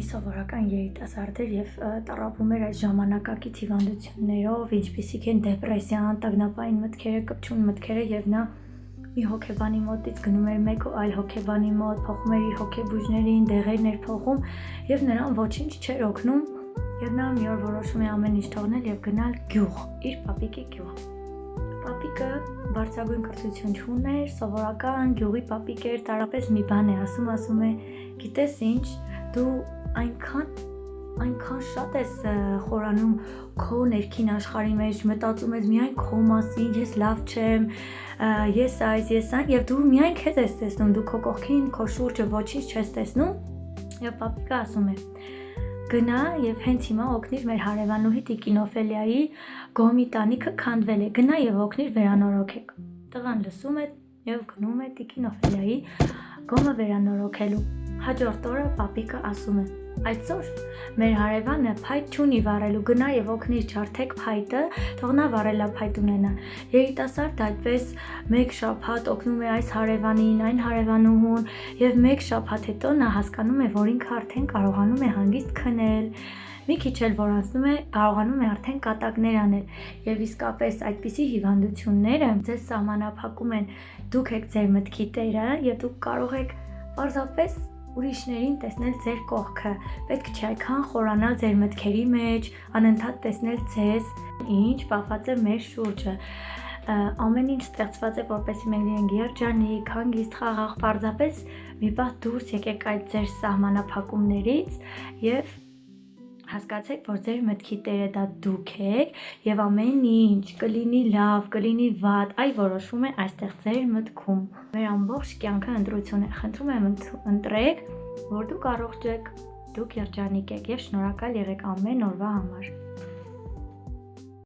Սովորական երիտասարդ էր եւ տառապում էր այս ժամանակակից հիվանդություններով, ինչպիսիք են դեպրեսիան, տագնապային մտքերը, կպչուն մտքերը եւ նա մի հոգեբանի մոտից գնում էր մեկ ու այլ հոգեբանի մոտ, փոխում էր իր հոգեբույժներին, դեղերն էր փոխում եւ նրան ոչինչ չէր օգնում եւ նա մի օր որոշում է ամեն ինչ թողնել եւ գնալ գյուղ, իր պապիկի գյուղ։ Պապիկը բարձրագույն կրթություն չուներ, սովորական գյուղի պապիկ էր, տարապես մի բան է ասում է, գիտես ինչ, դու այնքան շատ ես խորանում քո ներքին աշխարհի մեջ, մտածում ես միայն քո մասին, ես լավ չեմ, ես այն եւ դու միայն քեզ ես տեսնում, դու քո կողքին, քո շուրջը ոչինչ չես տեսնում եւ պապիկը ասում է գնա եւ հենց հիմա օգնիր մեր հարևանուհի Տիկին Օֆելիայի գոմի տանիքը քանդվել է, գնա եւ օգնիր վերանորոգեք։ Տղան լսում է եւ գնում է Տիկին Օֆելիայի գոմը վերանորոգելու։ Հաջորդ օրը պապիկը ասում է այսօր մեր հարևանը փայտ չունի վառելու, գնա եւ օգնիր ջարդեք փայտը, թող նա վառելափայտ ունենա։ Երիտասարդը այդպես մեկ շաբաթ օգնում է այս հարևանին, այն հարևանուհուն եւ մեկ շաբաթ հետո նա հասկանում է, որ ինքը արդեն կարողանում է հանգիստ քնել։ Մի քիչ էլ որ անցնում է, կարողանում է արդեն կատակներ անել եւ իսկապես այդպիսի հիվանդությունները ձեզ սահմանափակում են, դուք եք ձեր մտքի տերը եւ դուք կարող եք պարզապես ուրիշներին տեսնել ձեր կողքը, պետք չէ այդքան խորանալ ձեր մտքերի մեջ, անընդհատ տեսնել ձեզ, ինչ բախված է մեր շուրջը։ Ամեն ինչ ստեղծված է, որպեսզի մենք լինենք երջանիկ, հանգիստ, խաղաղ, պարզապես մի պահ դուրս եկեք այդ ձեր սահմանափակումներից եւ հասկացեք, որ ձեր մտքի տերը դա դուք եք եւ ամեն ինչ կլինի լավ, կլինի վատ, այ որոշում է այստեղ ձեր մտքում։ Մեր ամբողջ կյանքը ընտրություն է, խնդրում եմ ընտրեք, որ դուք առողջ եք, դուք երջանիկ եք եւ շնորհակալ եղեք ամեն օրվա համար։